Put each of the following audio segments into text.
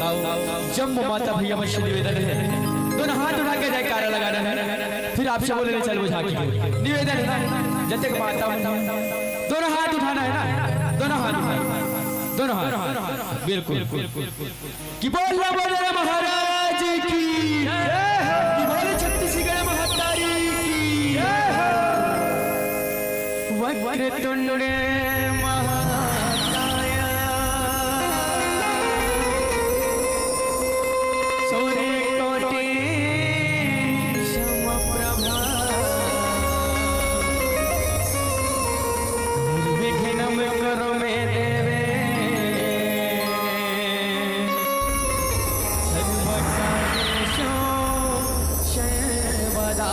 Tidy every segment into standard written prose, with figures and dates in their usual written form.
जम्मू माता भैया में निवेदन है, दोनों हाथ उठा के जयकारा लगाना है, फिर आपसे बोले चल बुझा की निवेदन है जब तक माता दोनों हाथ उठाना है ना, दोनों हाथ दोनों हाथ बिल्कुल कि बोल महाराज की, कि बोले छत्तीसगढ़ महातारी की, वक्रतुंड महाकाया सूर्यकोटि समप्रभा निर्विघ्नं कुरु मे देवे सर्वकार्येषु सर्वदा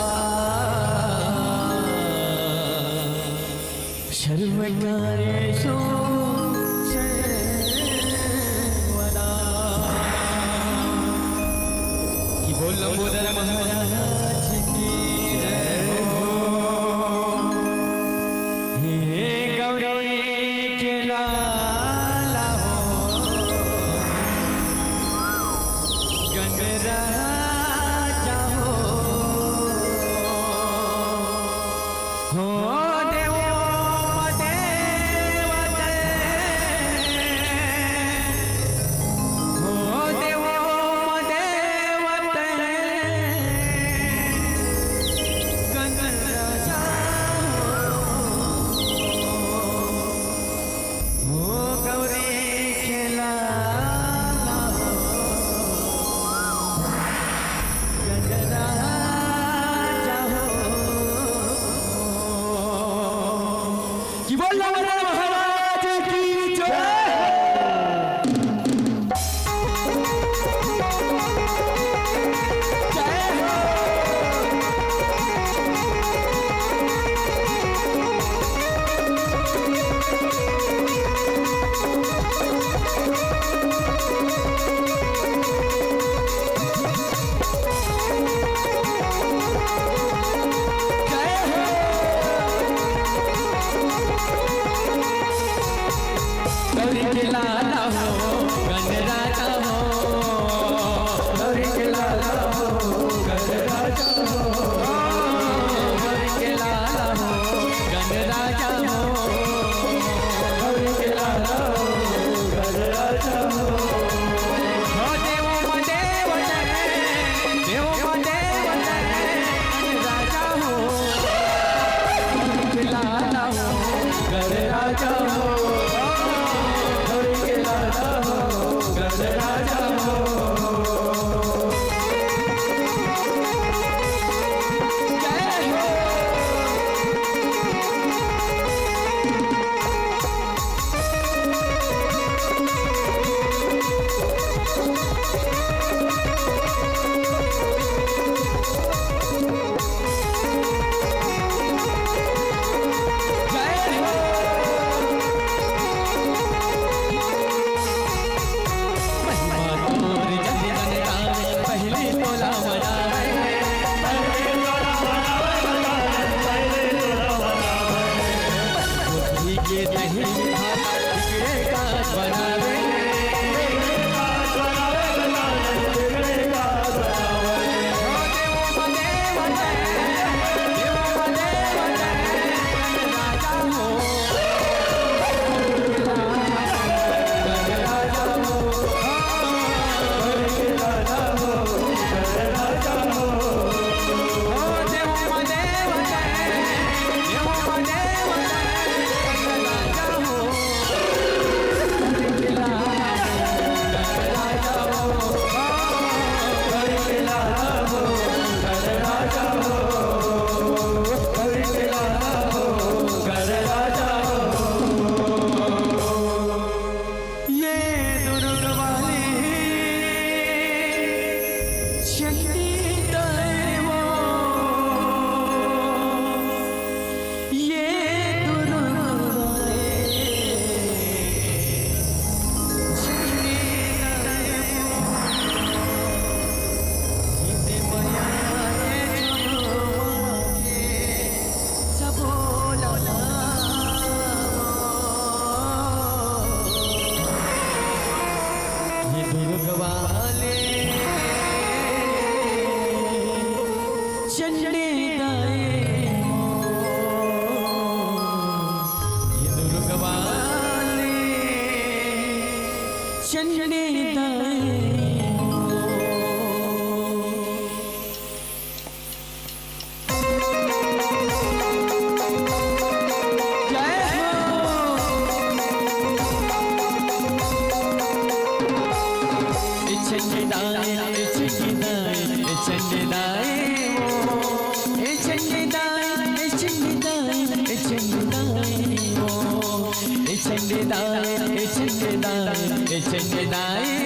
सर्वकार्येषु सर्वदा। कि बोल लंबोदर महाराज की जय हो। हे गौरी के लाला हो, गणराजा हो चंडी दाई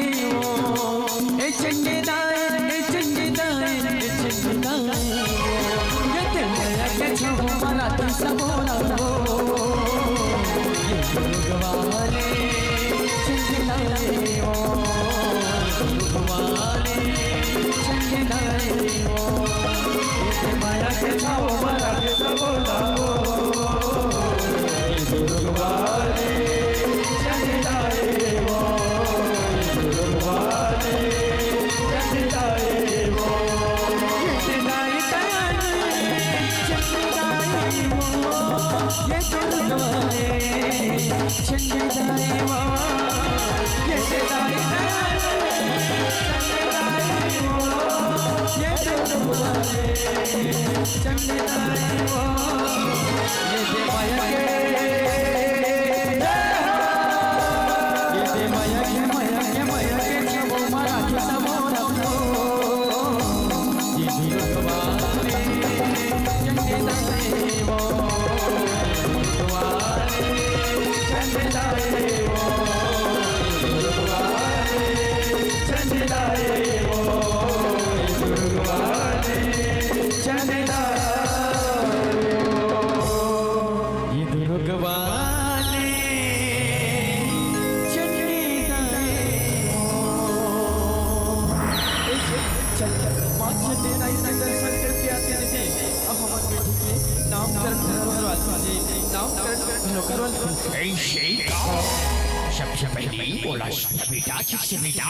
सबसे पहले बोला बेटा किससे बेटा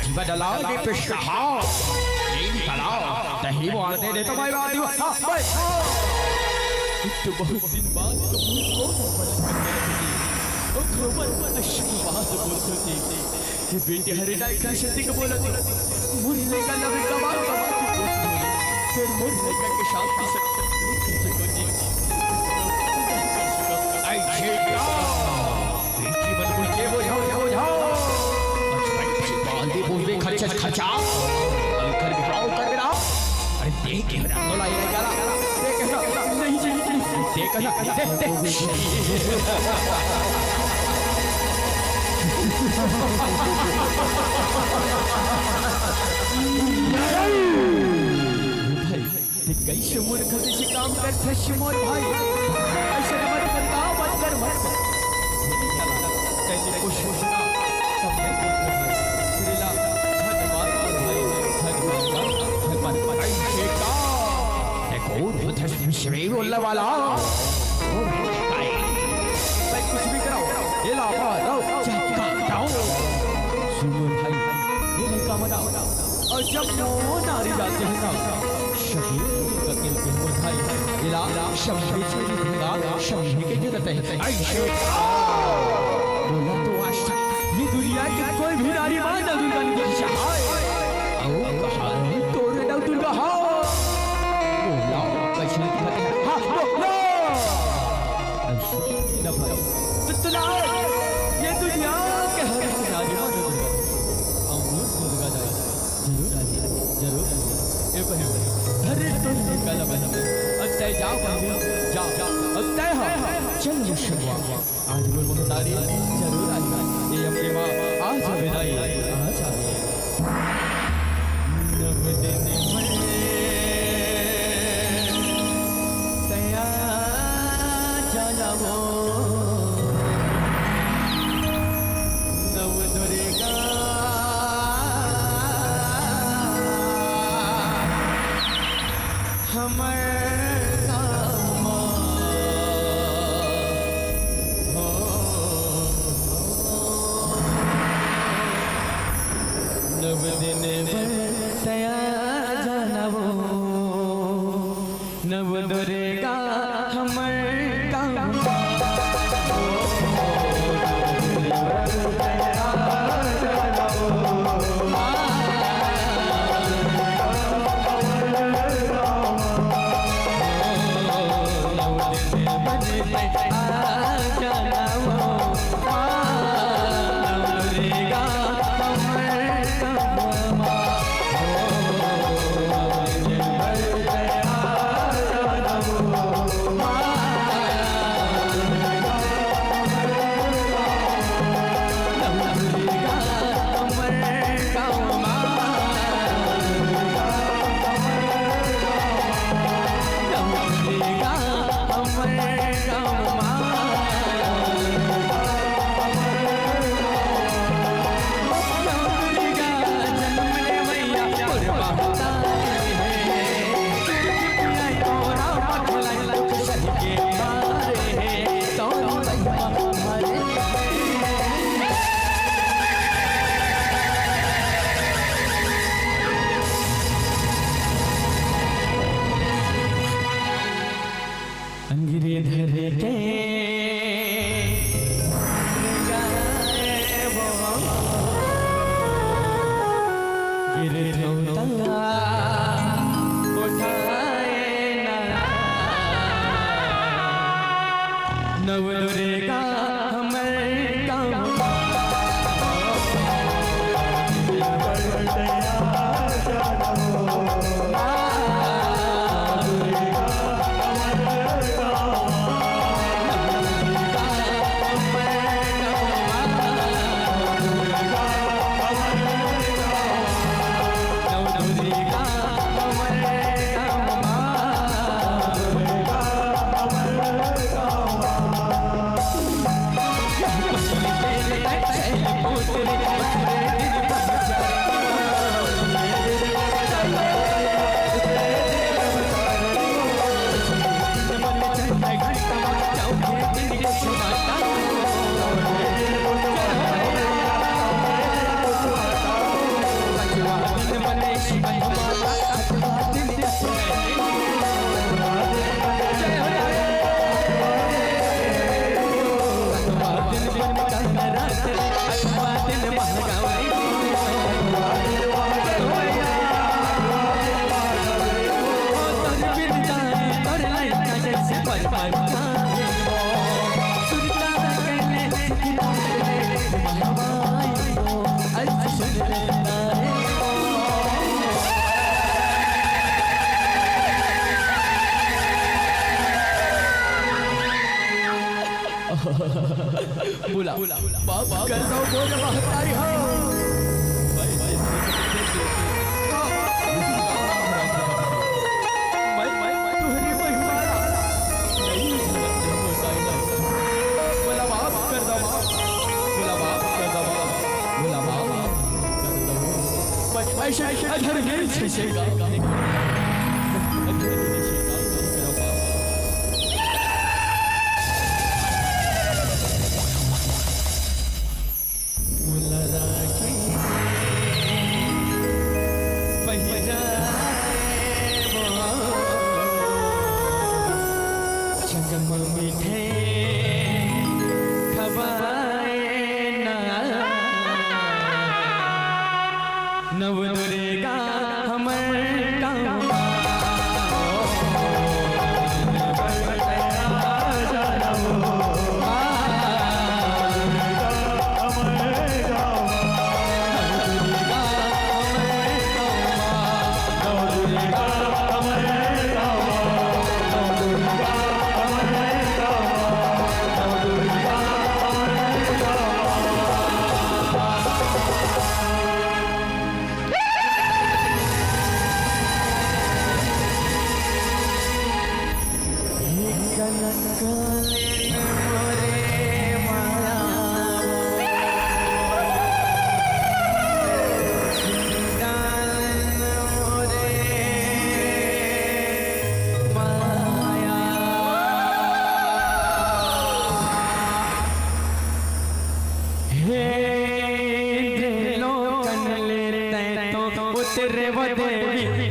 जीवा डलाओ दे पेशा ये निकालो दही मार दे तो मैं बात तो बहुत दिन बाद ओ खबर अश्क बात बोलते थे कि बेटे हरिदाई का शक्ति को बोला थे मुरले का लव का बात फिर मुरले का के साथ भी सकते आई शेटा बेटी बन बुल के वो जाओ बचपन से बाल दे बोल दे खर्चा कर गिराओ अरे देख के बोला ये गाला देख नहीं जी देख भाई कैसे मूर्ख से काम करते शिमोर भाई ऐसे मत करता मत कर कैसे कुछ सोचना सब श्रीला भगवान भाई शेटा देखो उधर से बोलने वाला भाई कुछ भी कराओ ये ला जाओ शिमोर भाई ये का मत और जब वो नारी जाते हैं ना शहीद करके शिमोर भाई ये ला शम्मी की जरूरत है बोला तो आज तक ये दुनिया की कोई भी नारी मां दुर्गा नहीं चाहे कहा तोरे दाऊ दुर्गा हाँ बोला कैसे हाँ बोलो ना भाई कितना ये दुनिया के हर नारी मां दुर्गा अमृत दुर्गा जाए जरूर ये पहले अरे तुम निकाला बना अत्ते जाओ अत्ते हाँ चल शिवा आज बोल मुतारी जरूर आज ये अपनी माँ आज विदाई आज नव दिन में तया जाओ नव दुर्गा हमारा नव दिन तया जानवो नव दुर्गा हमर काम उठाए ना नव दुर्गा हमर गाँव बोला बाप कर दो बोल महतारी हो तुम्हारी महिमारा नहीं बोला बाप कर दो बोला बाप कर दो बोला बाप ऐसे अधर नहीं छेगा नव दुर्गा हमर गाँव तेरे वो देवी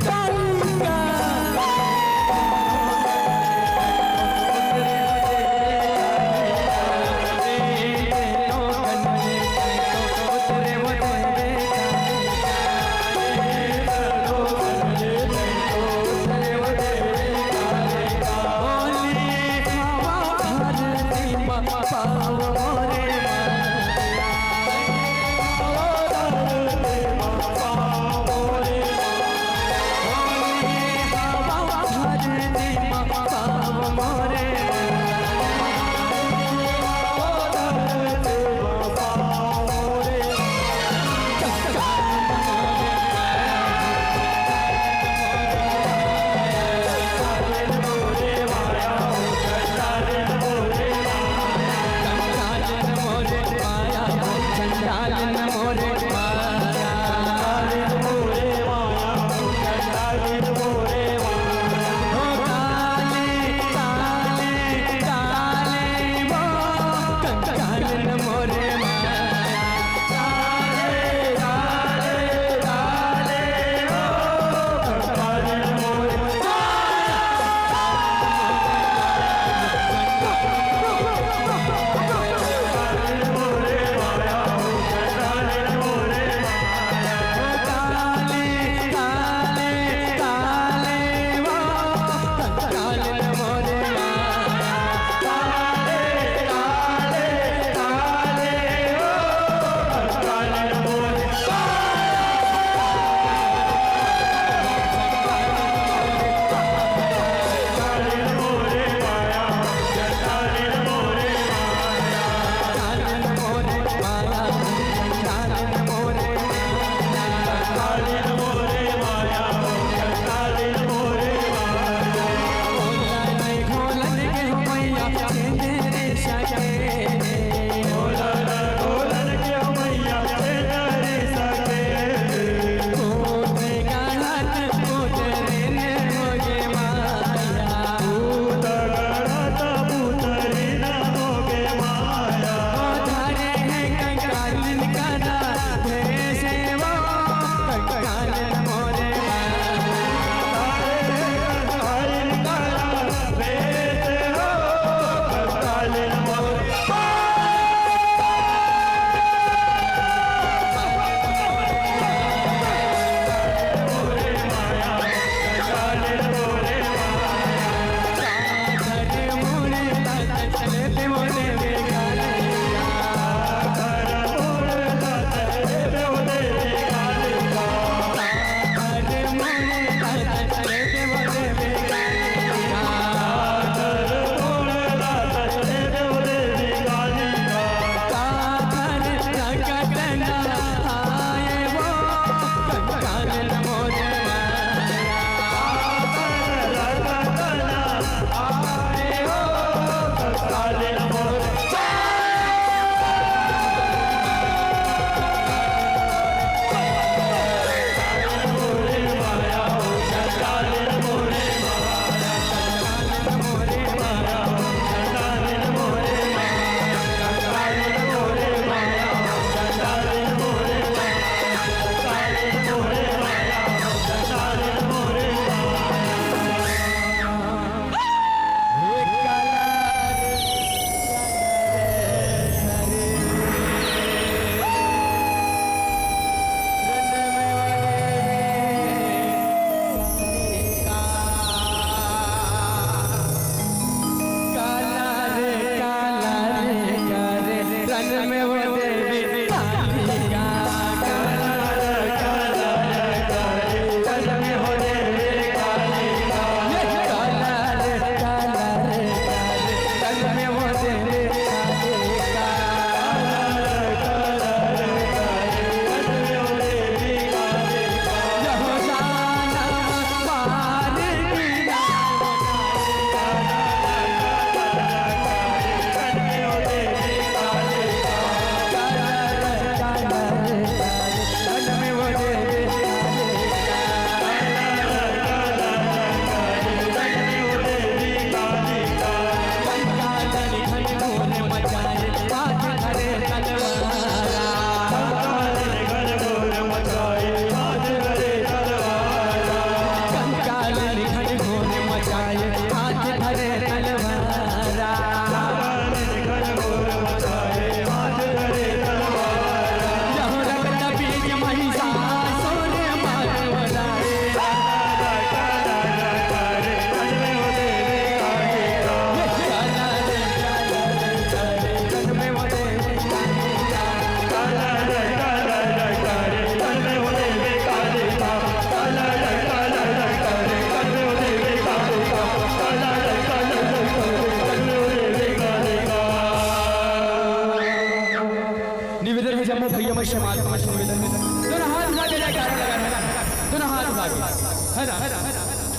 उठा के, है ना?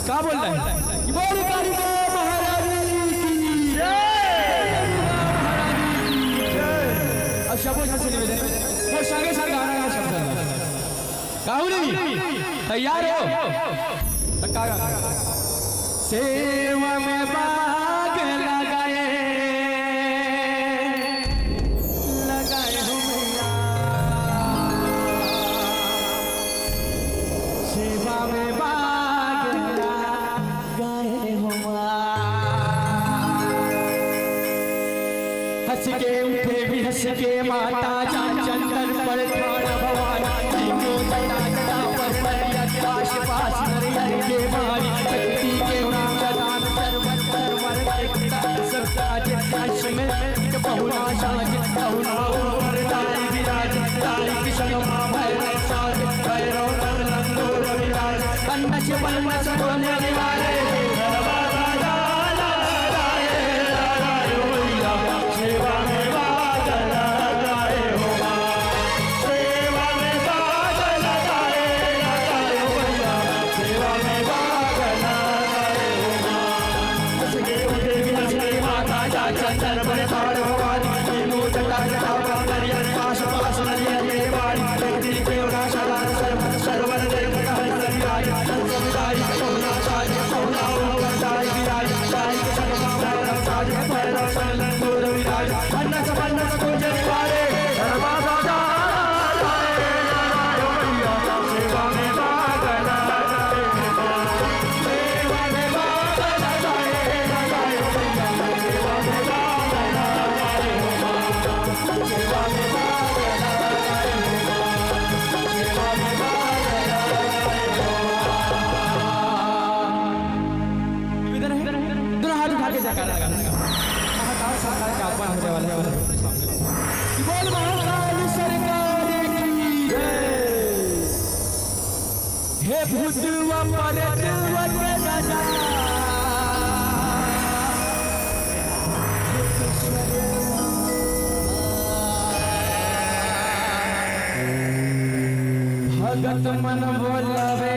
क्या बोल रहे हैं? बोल कालिका महारानी की जय। अब शब्दों से निवेदन, वो संगे संग गाना गा शब्द काहुली तैयार हो? सेवा में बाग लगाए हो मैया, सेवा में बाग लगाए हो हंस के उठे भी हंस के माता चंदन पर ठाण भवानी आकाश पास नरियर के मारी शक्ति के नाम दान सर्वत्र वर सबका जिताश में एक बहुना शाज बहुना वरदाई विराज ताई किशन भैरव साज भैरव नंदो रविराज अन्नश वन्नश बोले निवारे सेवा में बाग लगाए हो सेवा में बाग लगाए हो सेवा में बाग लगाए हो सके उठे विनाश के माता जा चंदन पर ठाड़ भवानी तीनों जटा जटा नरियर पास पास नरियर के वाणी शक्ति के नाशा सर्वर देव कहल सविराज सविराज सोना साज सोना वरदाई विराज साई शर्मा भैरव साज भैरव नंदो रविराज अन्नस वन्नस गुंजन वाले सर्वा दादा सेवा में बाग लगाए सेवा में बाग लगाए सेवा में बाग लगाए सेवा में बाग लगाए सेवा में बाग लगाए दोनों हाथ उठा के जयकारा लगा महाकाल सरकार का आगमन होने वाला है बोल महाकाल सरकार की जय। हे भूतवा परतवा के राजा भगत मन बोलवे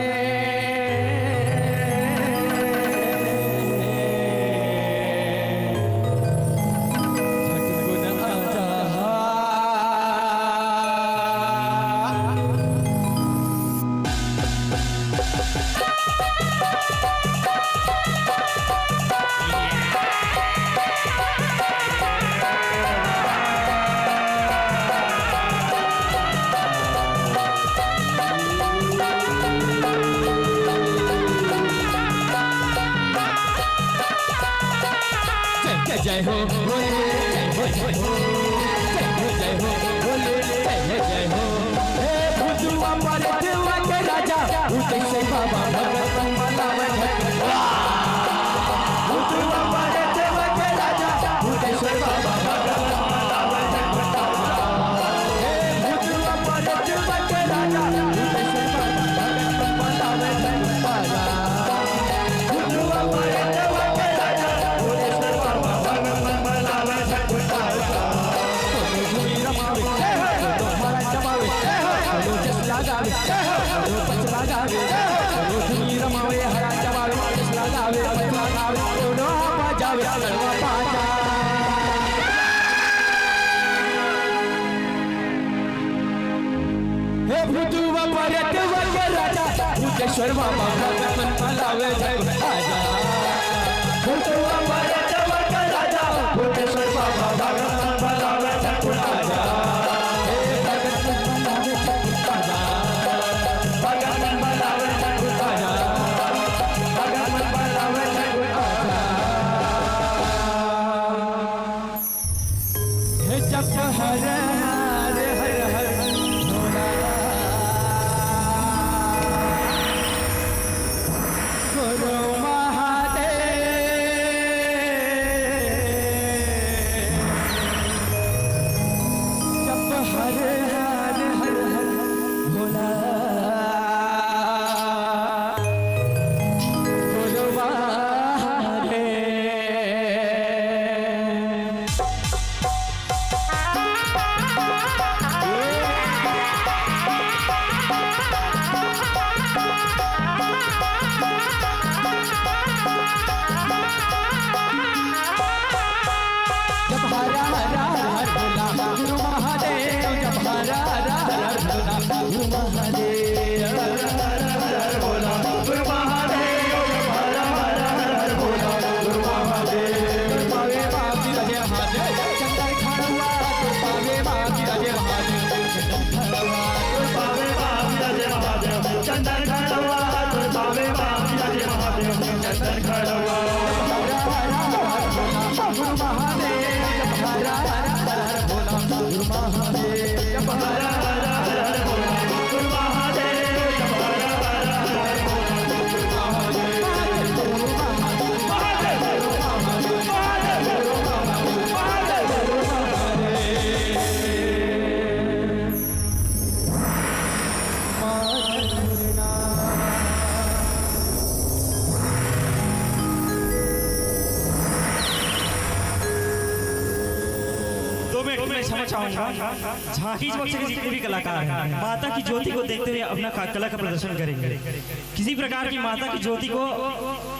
जय हो बोले जय हो जय हो बोले जय हो हे भूतवा परतवा के राजा उठे से बाबा भगवान बनावे भूतवा परतवा के राजा उठे से बाबा भगवान बनावे हे भूतवा परतवा के राजा उठे से बाबा भगवान बनावे भूतवा परतवा के राजा उठे से बाबा हे भूतवा परतवा के राजा भूतेश्वर बाबा भगवान बनावे आजा भूतवा परतवा के राजा भूतेश्वर बाबा भगवान बनावे आजा हे भगत बनावे आजा भगवान बनावे आजा भगवान बनावे आजा हे जप हर हर हर हर भोला गुरु महादेव जप हर हर हर हर भोला गुरु महादेव झांकी पक्ष के जितने भी कलाकार हैं माता की ज्योति को देखते हुए अपना कला का प्रदर्शन करेंगे। किसी प्रकार की माता की ज्योति को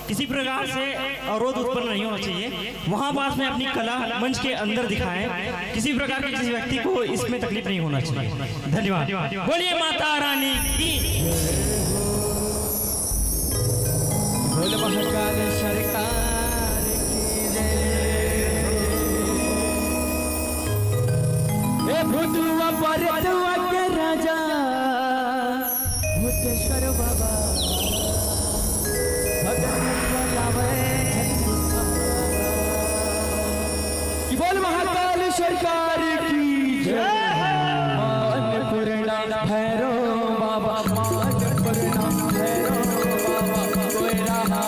किसी प्रकार से अवरोध उत्पन्न नहीं होना चाहिए। वहां पास में अपनी कला मंच के अंदर दिखाएं। किसी प्रकार के किसी व्यक्ति को इसमें तकलीफ नहीं होना चाहिए। धन्यवाद। बोलिए माता रानी की। भूतवा परतवा के राजा भूतेश्वर बाबा की बोल महाकाल सरकार की जय। अन्नपूर्णा भैरो बाबा, अन्नपूर्णा भैरो बाबा, कोई रहा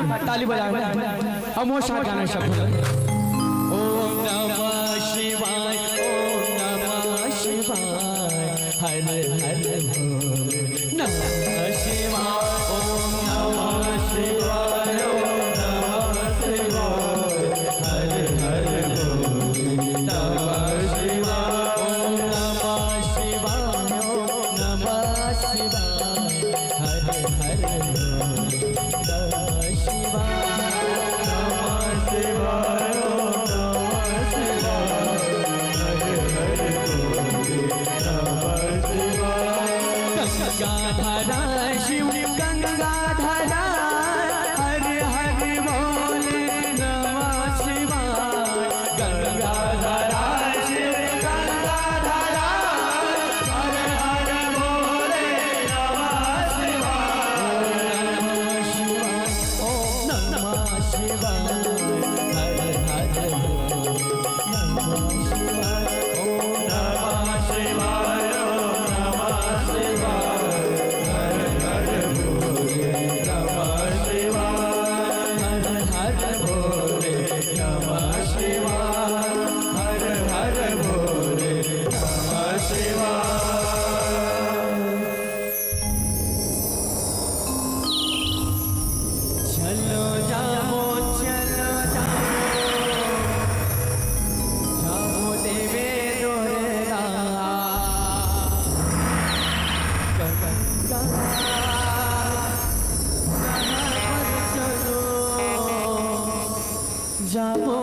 क्या ताली बजाओ हम वो साथ गाना शब्द। ओम नमः शिवाय, ओम नमः शिवाय, हर हर नमः शिवाय, ओम नमः शिवाय, ओम नमः शिवाय, हर हर नमः शिवाय, ओम नमः शिवाय, ओम नमः शिवाय, हर हर गंगाधरा शिव गंगाधरा हर हर बोले नमः शिवाय। गंगाधरा शिव गंगाधरा हर हर बोले नमः शिवाय। ओम नमः शिवाय, हर हर नमः शिवाय, ओम नमः शिवाय, ओम नमः शिवाय। जामो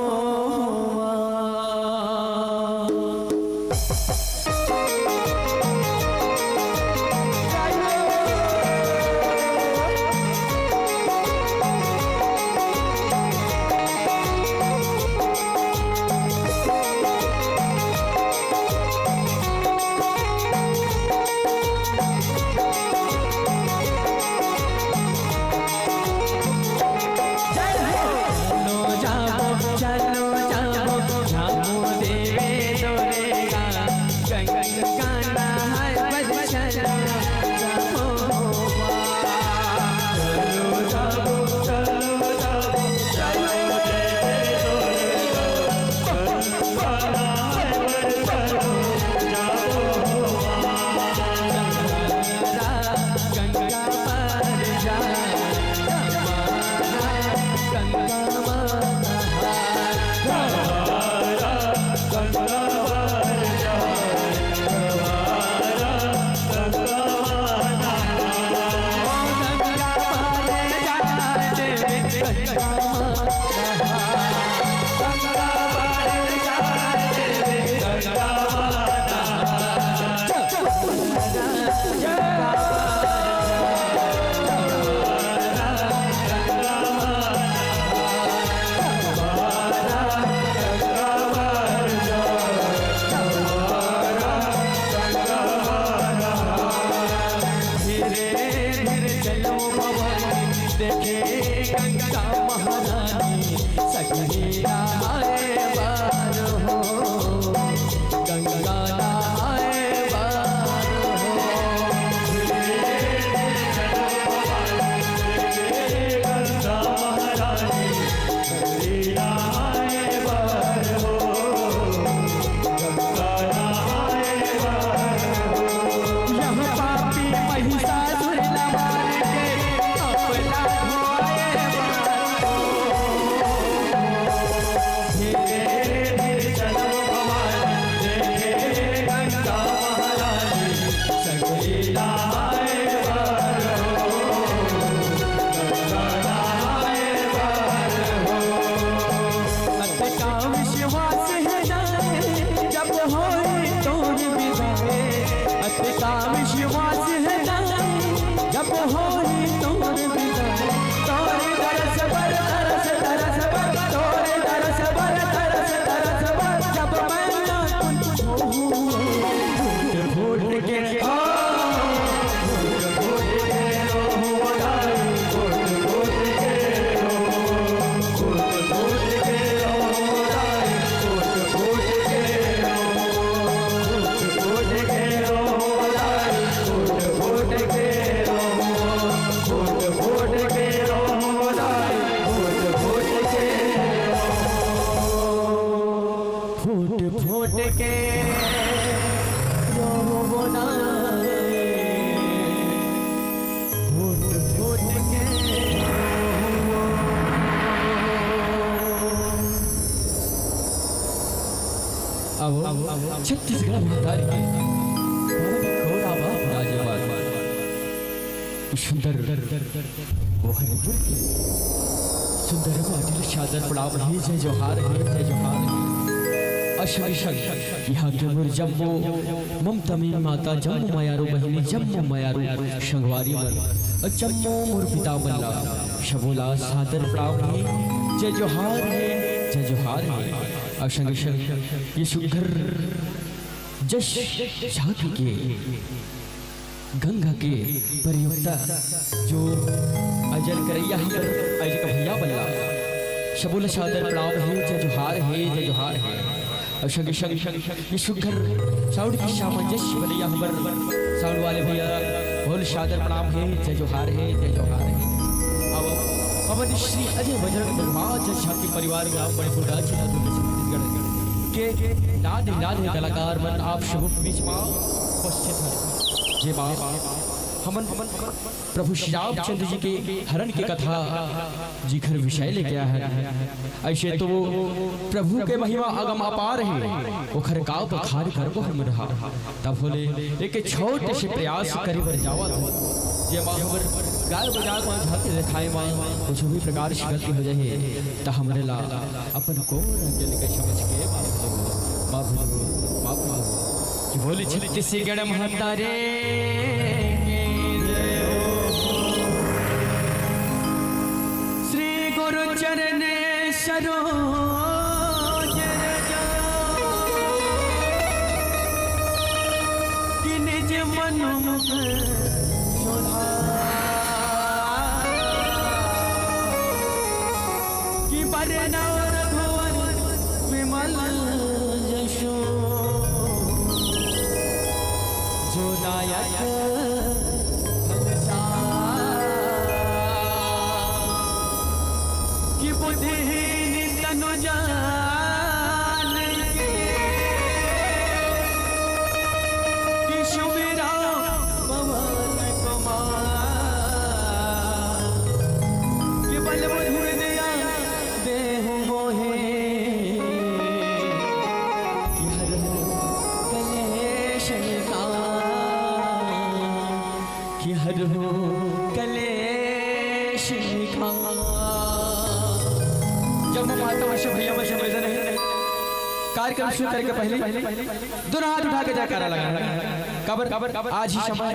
छत्तीसगढ़ महादारी सुंदर मोहनपुर के सुंदर वाटिल शादर पड़ाव है जय जोहार है जय जोहार है अशविशक यहाँ के मुर जम्मो ममता में माता जम्मू मायारू बहिनी जम्मू मायारू संगवारी वर जम्मू मुर पिता बल्ला शबोला सादर पड़ाव है जय जोहार है जय जोहार है अशंग ये सुंदर जश झांकी के गंगा के परियोक्ता जो अजर करैया हमर अज का भैया बल्ला शबुल सादर प्रणाम है जय जोहार है जय जोहार है अशंग शंग ये सुंदर साउंड की सामंजस्य भैया हमर साउंड वाले भैया बोल सादर प्रणाम है जय जोहार है जय जोहार है अब श्री अजय बजरंग भगवान जय झांकी परिवार ग्राम मणिपुर राज्य छत्तीसगढ़ के नाद कलाकार मन आप शुभ बीच में उपस्थित हैं जे बाप हमन प्रभु श्री रामचंद्र जी के हरण की कथा जिखर विषय लेके आया है। ऐसे तो प्रभु के महिमा अगम अपार है ओखर काव पखार कर हम रहा तब बोले एक छोटे से प्रयास करे बर जावा जे माँ हमर गाय बजा माँ झाके दिखाए माँ कुछ भी प्रकार से गलती हो जाए तो हमरे ला अपन को रंजन के समझ के माँ बोली छिलती सी गड़ महतारे श्री गुरु चरण सरोज कि निज मनु कि बरे नवर भुवन विमल यशो जो नायक कि बुद्धिहीन तनु जान कि सुमिरा पवन कुमार कि बल बुद्धि दिया देहु मोहे कि हर कलेश का कि हर कलेश का जब माता वश भैया वश निवेदन है कार्यक्रम शुरू करने के पहले दोनों हाथ उठा के जयकारा लगाना कबर आज ही समय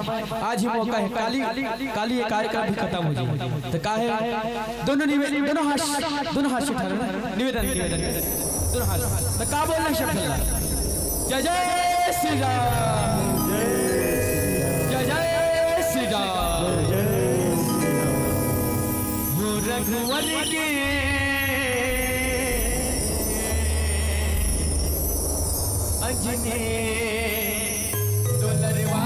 आज ही मौका है काली ये कार्यक्रम भी खत्म हो जाए तो काहे दोनों हाथ उठा निवेदन दोनों हाथ तो का बोलना शब्द जय जय श्री राम जय जय श्री राम हो रघुवर के अजने दुलरवा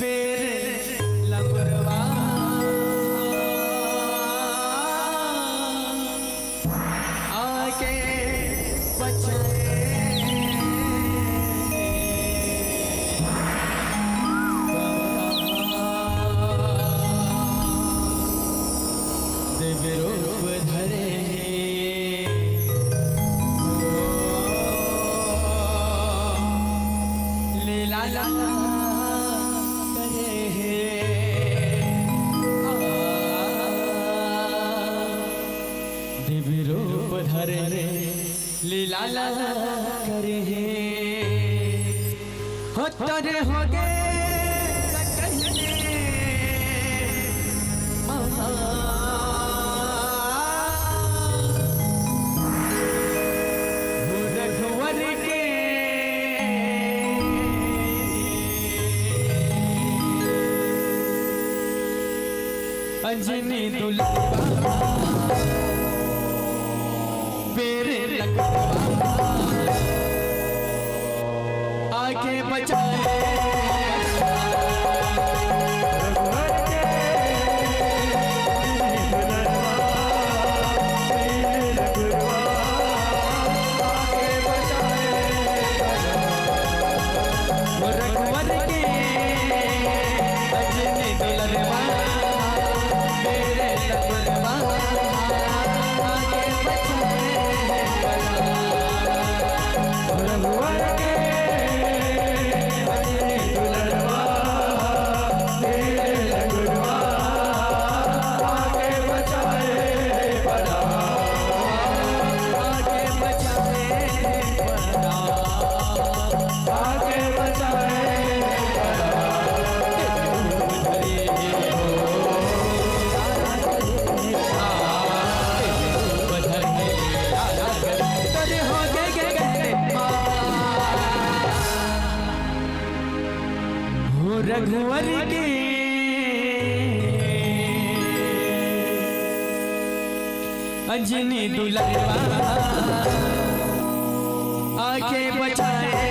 बेर लंगरवा आके बचाए देव रूप धरे लीला करे देवी रूप धरे लीला करे हो तरे हो गे रघुवर के अंजनी दुल्हा पेरे लगवा आगे बचाए रघुवर के अंजनी दुल्हा रघुवर के अंजनी दुल्हा आके बचाए